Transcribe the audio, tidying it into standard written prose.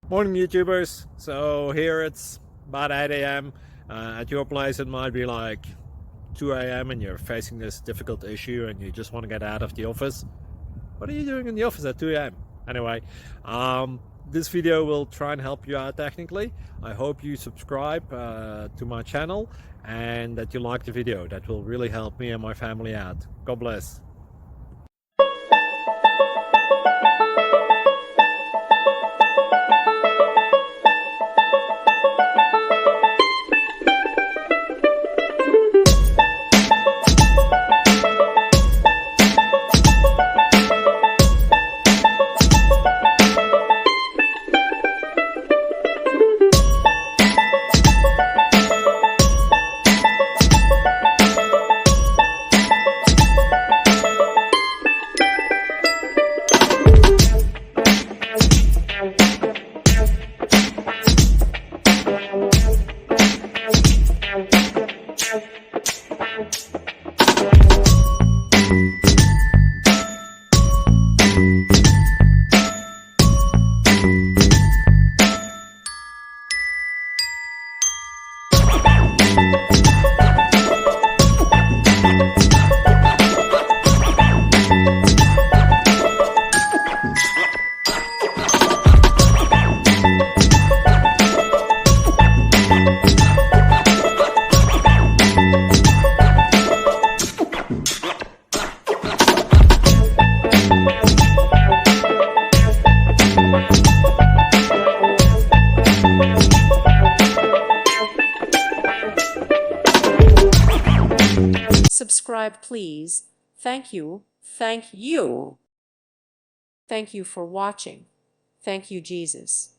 Morning YouTubers. So here it's about 8 a.m. At your place it might be like 2 a.m. and you're facing this difficult issue and you just want to get out of the office. What are you doing in the office at 2 a.m.? Anyway, this video will try and help you out technically. I hope you subscribe to my channel and that you like the video. That will really help me and my family out. God bless. Subscribe, please. Thank you. Thank you. Thank you for watching. Thank you, Jesus.